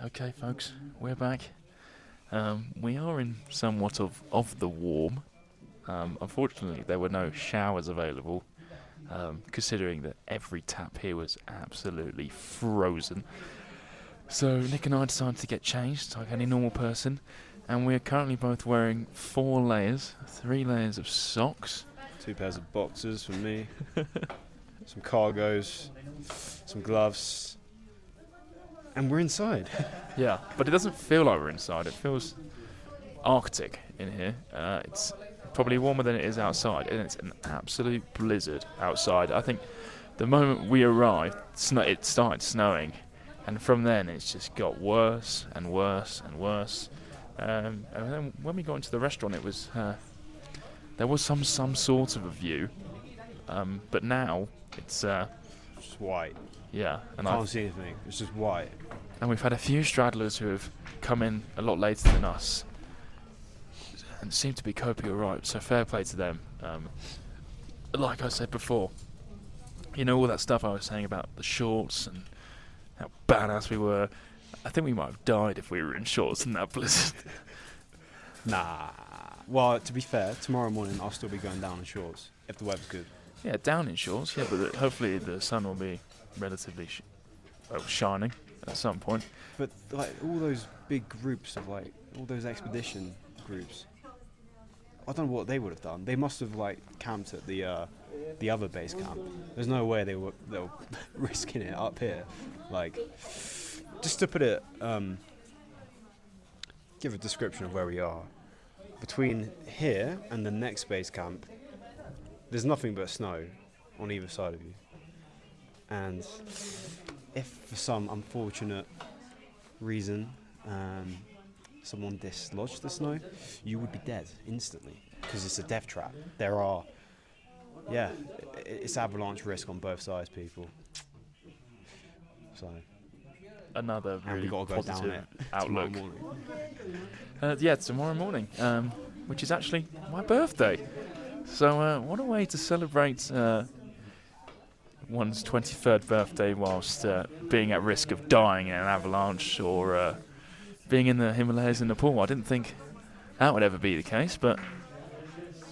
Okay, folks, we're back. We are in somewhat of the warm. Unfortunately, there were no showers available, considering that every tap here was absolutely frozen. So Nick and I decided to get changed like any normal person, and we're currently both wearing 4 layers, 3 layers of socks. 2 pairs of boxers for me, some cargos, some gloves, and we're inside. Yeah, but it doesn't feel like we're inside. It feels Arctic in here. It's probably warmer than it is outside, and it's an absolute blizzard outside. I think the moment we arrived, it started snowing, and from then it's just got worse and worse and worse. And then when we got into the restaurant, it was there was some sort of a view, but now it's Just white. yeah, and Can't see anything. It's just white. And we've had a few straddlers who have come in a lot later than us and seem to be coping all right, so fair play to them. Like I said before, you know, all that stuff I was saying about the shorts and how badass we were. I think we might have died if we were in shorts in that blizzard. Nah. Well, to be fair, tomorrow morning I'll still be going down in shorts if the weather's good. Yeah, down in shorts, yeah, but hopefully the sun will be relatively shining at some point. But like all those big groups of like all those expedition groups, I don't know what they would have done. They must have like camped at the other base camp. There's no way they were risking it up here. Like, just to put it, give a description of where we are. Between here and the next base camp, there's nothing but snow on either side of you. And if for some unfortunate reason someone dislodged the snow, you would be dead instantly because it's a death trap. It's avalanche risk on both sides, people. So Another and really we got to go down positive it outlook. tomorrow morning. Tomorrow morning, which is actually my birthday. So what a way to celebrate one's 23rd birthday whilst being at risk of dying in an avalanche or being in the Himalayas in Nepal. I didn't think that would ever be the case, but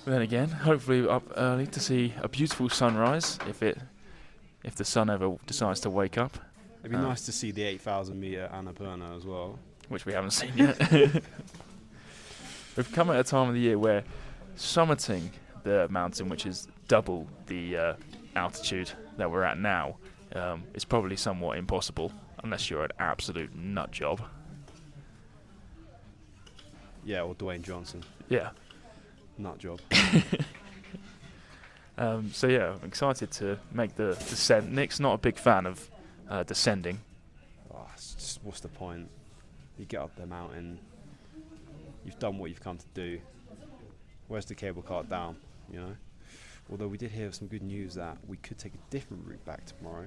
then again, hopefully up early to see a beautiful sunrise if the sun ever decides to wake up. It'd be nice to see the 8,000 metre Annapurna as well. Which we haven't seen yet. We've come at a time of the year where summiting the mountain, which is double the altitude that we're at now, is probably somewhat impossible unless you're an absolute nut job. Yeah, or Dwayne Johnson. Yeah. Nut job. So yeah, I'm excited to make the descent. Nick's not a big fan of descending. Oh, it's just, what's the point? You get up the mountain, you've done what you've come to do. Where's the cable car down, you know? Although we did hear some good news that we could take a different route back tomorrow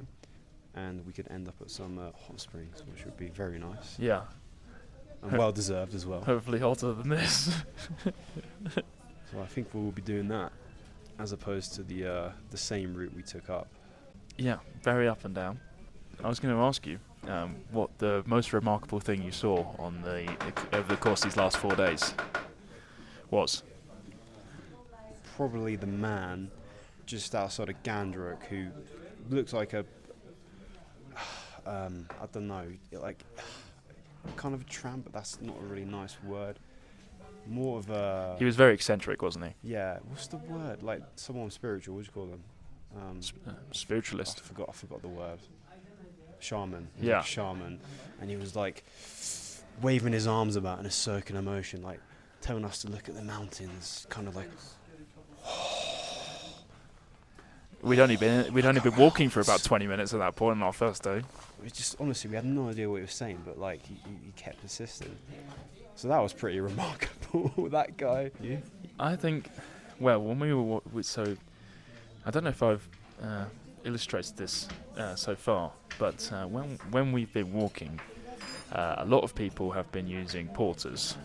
and we could end up at some hot springs, which would be very nice. Yeah. And well deserved as well. Hopefully hotter than this. So I think we will be doing that as opposed to the same route we took up. Yeah, very up and down. I was going to ask you what the most remarkable thing you saw on over the course of these last 4 days was. Probably the man just outside of Gandruk who looks like a I don't know, like kind of a tramp, but that's not a really nice word. More of a... He was very eccentric, wasn't he? Yeah, what's the word? Like someone spiritual, what do you call them? Spiritualist. I forgot the word. Shaman. Yeah. Like shaman. And he was like waving his arms about in a circular motion, like telling us to look at the mountains, kind of like... We'd only been walking for about 20 minutes at that point on our first day. It just, honestly, we had no idea what he was saying, but like he kept persisting. So that was pretty remarkable, that guy. Yeah. I think, well, when we were I don't know if I've illustrated this so far, but when we've been walking, a lot of people have been using porters.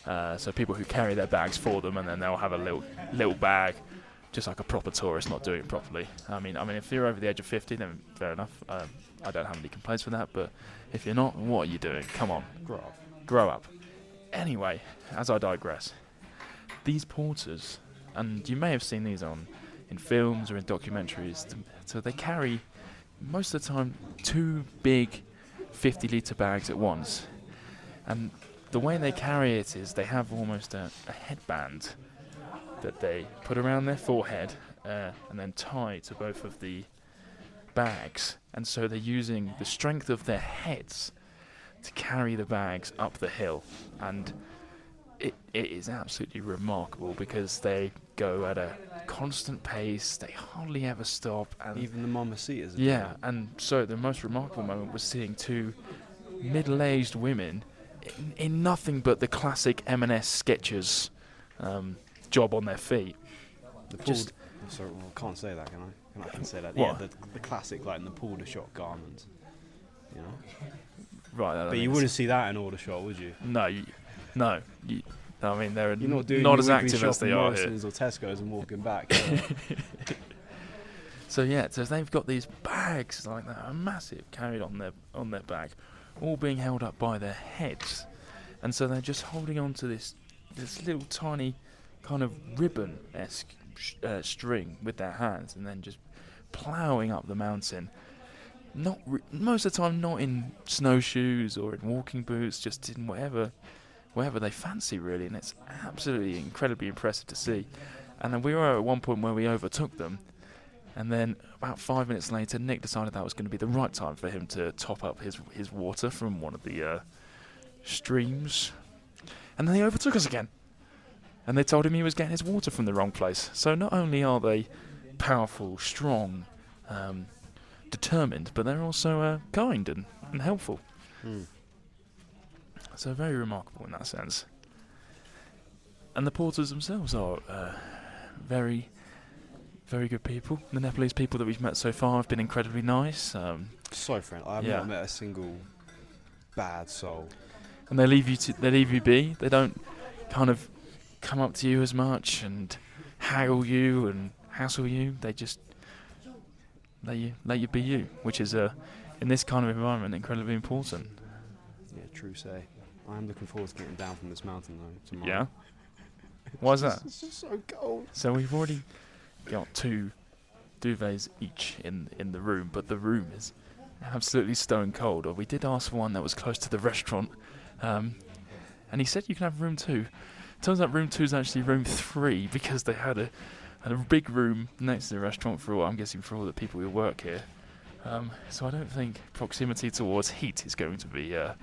So people who carry their bags for them, and then they'll have a little bag just like a proper tourist not doing it properly. I mean, if you're over the age of 50, then fair enough. I don't have any complaints with that. But if you're not, what are you doing? Come on, grow up. Anyway, as I digress, these porters, and you may have seen these in films or in documentaries. So they carry most of the time 2 big 50-litre bags at once, and the way they carry it is they have almost a headband that they put around their forehead and then tie to both of the bags, and so they're using the strength of their heads to carry the bags up the hill, and it is absolutely remarkable because they go at a constant pace, they hardly ever stop, and Even the mamacitas. and so the most remarkable moment was seeing 2 middle-aged women in nothing but the classic M&S Skechers job on their feet. Sorry, well, I can't say that, can I? I can say that. What? Yeah, the classic, like in the Aldershot garments. You know. Right. But you wouldn't see that in Aldershot, would you? No. I mean, they're You're not doing not your as weekly active as shop they at are here. Morrison's or Tesco's and walking back. So they've got these bags like that, massive, carried on their back, all being held up by their heads, and so they're just holding on to this little tiny kind of ribbon-esque string with their hands, and then just ploughing up the mountain. Most of the time, not in snowshoes or in walking boots, just in whatever they fancy, really, and it's absolutely incredibly impressive to see. And then we were at one point where we overtook them, and then about 5 minutes later, Nick decided that was going to be the right time for him to top up his water from one of the streams, and then they overtook us again, and they told him he was getting his water from the wrong place. So not only are they powerful, strong, determined, but they're also kind and helpful. So very remarkable in that sense. And the porters themselves are very, very good people. The Nepalese people that we've met so far have been incredibly nice. So friendly. I have not met a single bad soul. And they leave you be. They don't kind of come up to you as much and haggle you and hassle you. They just let you be you, which is in this kind of environment incredibly important. Yeah, true say. I am looking forward to getting down from this mountain though tomorrow. Yeah. Why is that? It's just so cold. So we've already got 2 duvets each in the room, but the room is absolutely stone cold. Or we did ask for one that was close to the restaurant, and he said you can have room 2. Turns out room 2 is actually room 3 because they had a big room next to the restaurant for all the people who work here. So I don't think proximity towards heat is going to be a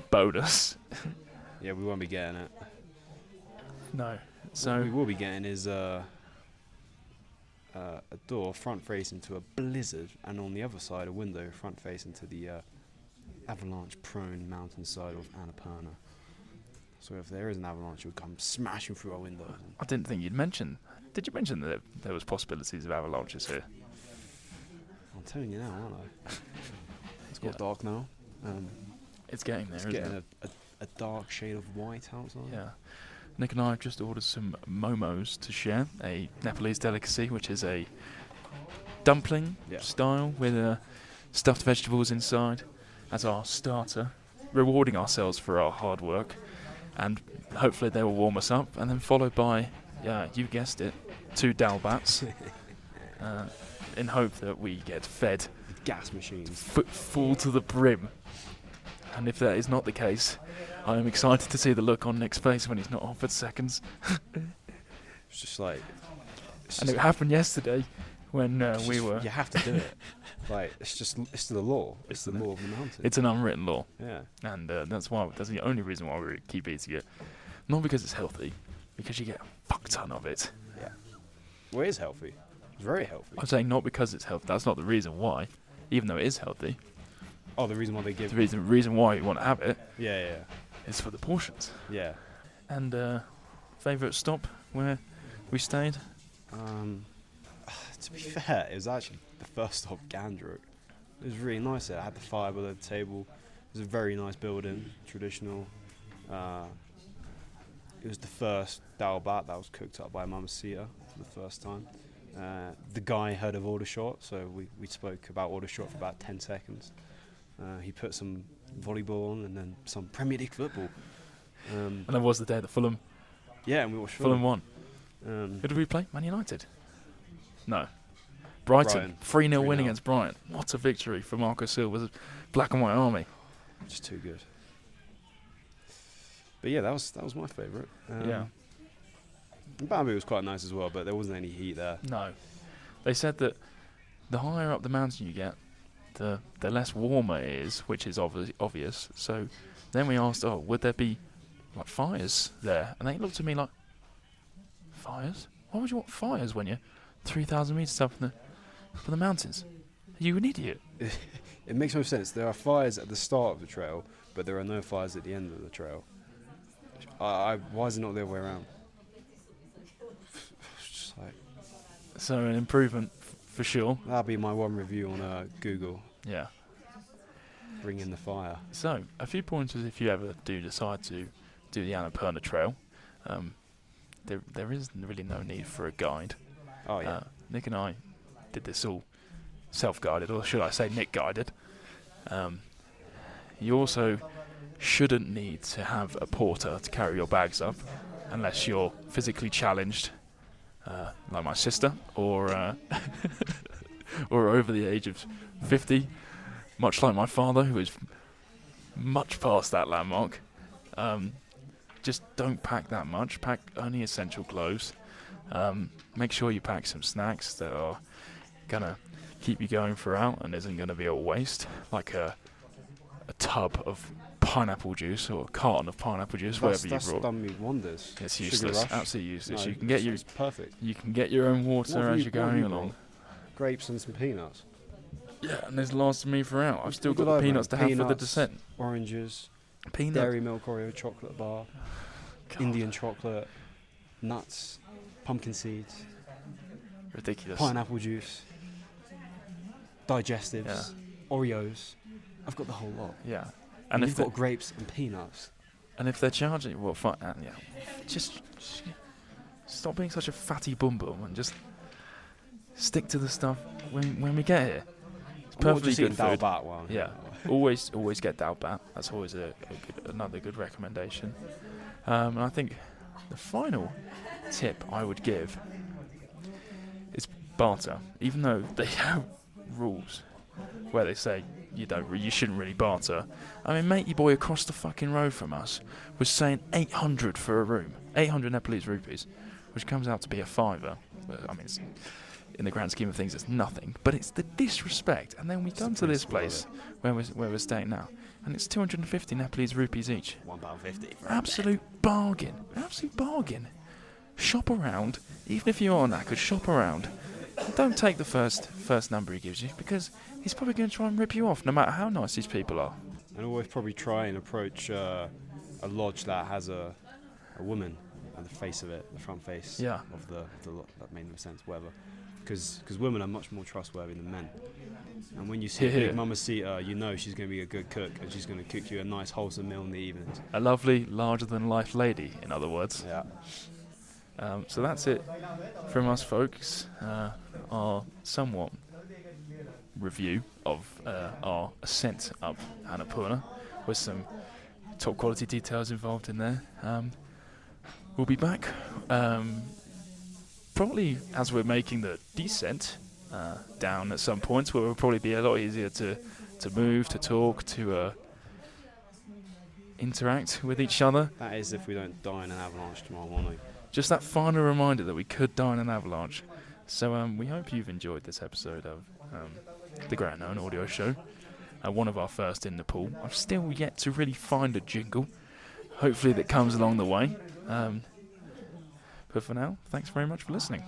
bonus. Yeah, we won't be getting it. No. So what we will be getting is a door front facing to a blizzard, and on the other side a window front facing to the avalanche prone mountainside of Annapurna. So if there is an avalanche, it will come smashing through our windows. I didn't think you'd mention. Did you mention that there was possibilities of avalanches here? I'm telling you now, aren't I? It's got dark now. It's getting there, it's isn't getting it? a dark shade of white outside. Yeah. Nick and I have just ordered some momos to share, a Nepalese delicacy, which is a dumpling style with stuffed vegetables inside as our starter, rewarding ourselves for our hard work, and hopefully they will warm us up, and then followed by, you guessed it, 2 dal bats, in hope that we get fed Gas machines. full to the brim. And if that is not the case, I am excited to see the look on Nick's face when he's not offered seconds. It's just like... And it happened yesterday when we were... You have to do it. Like, it's the law. It's the law of the mountain. It's an unwritten law. Yeah. And that's the only reason why we keep eating it. Not because it's healthy, because you get a fuck ton of it. Yeah. Well, it is healthy. It's very healthy. I'm saying not because it's healthy. That's not the reason why, even though it is healthy. Oh, the reason why they give... The reason why you want to have it Yeah. is for the portions. Yeah. And favourite stop where we stayed? To be fair, it was actually the first stop, Gandruk. It was really nice there. I had the fire below the table. It was a very nice building, traditional. it was the first Dalbat that was cooked up by Mamacita for the first time. The guy heard of Aldershot, so we spoke about Aldershot for about 10 seconds. He put some volleyball on and then some Premier League football. And that was the day that Fulham And we watched Fulham won. Who did we play? Man United? No. Brighton. 3-0 win against Brighton. What a victory for Marco Silva's black and white army. Just too good. But yeah, that was my favourite. Bambi was quite nice as well, but there wasn't any heat there. No. They said that the higher up the mountain you get, the less warmer it is, which is obvious. So then we asked, would there be like fires there? And they looked at me like, fires? Why would you want fires when you're 3,000 metres up in the mountains? Are you an idiot? It makes no sense. There are fires at the start of the trail, but there are no fires at the end of the trail. Why is it not the other way around? Just like, so an improvement for sure. That'll be my one review on Google. Yeah. Bring in the fire. So, a few pointers if you ever do decide to do the Annapurna Trail. There is really no need for a guide. Oh, yeah. Nick and I did this all self-guided, or should I say Nick-guided. You also shouldn't need to have a porter to carry your bags up unless you're physically challenged, like my sister, or or over the age of 50, much like my father, who is much past that landmark. Just don't pack that much. Pack only essential clothes. Make sure you pack some snacks that are gonna keep you going throughout and isn't gonna be a waste, like a tub of pineapple juice or a carton of pineapple juice, whatever you brought. That's done me wonders. It's useless, absolutely useless. No, you can get it's perfect. You can get your own water as you're going along. Grapes and some peanuts. Yeah, and this lasted me throughout. I've still got the peanuts to have for the descent. Oranges, Peanuts. Dairy Milk Oreo chocolate bar, Indian chocolate, nuts, pumpkin seeds, Ridiculous. pineapple juice, digestives, Oreos. I've got the whole lot. Yeah. And you've got grapes and peanuts. And if they're charging, well, fine. Yeah. Just stop being such a fatty bum bum and just stick to the stuff when we get here. It's perfectly good food. Yeah. always get Dalbat. That's always another good recommendation. And I think the final tip I would give is barter. Even though they have rules where they say you shouldn't really barter. I mean, matey boy across the fucking road from us was saying 800 for a room, 800 Nepalese rupees, which comes out to be a fiver. I mean, in the grand scheme of things, it's nothing. But it's the disrespect. And then we come to this place where we're staying now, and it's 250 Nepalese rupees each. £1.50. Absolute bargain. Absolute bargain. Shop around, even if you are knackered, shop around. Don't take the first number he gives you, because he's probably going to try and rip you off, no matter how nice these people are. And always probably try and approach a lodge that has a woman at the face of it, the front face of the that made no sense, whatever. Because women are much more trustworthy than men. And when you see Big Mamacita, you know she's going to be a good cook, and she's going to cook you a nice wholesome meal in the evenings. A lovely, larger-than-life lady, in other words. Yeah. So that's it from us, folks. Our somewhat review of our ascent up Annapurna, with some top quality details involved in there. We'll be back probably as we're making the descent down at some points, where it will probably be a lot easier to move, to talk, to interact with each other. That is if we don't die in an avalanche tomorrow morning. Just that final reminder that we could die in an avalanche. So we hope you've enjoyed this episode of the Grand Known Audio Show. One of our first in Nepal. I've still yet to really find a jingle. Hopefully that comes along the way. But for now, thanks very much for listening.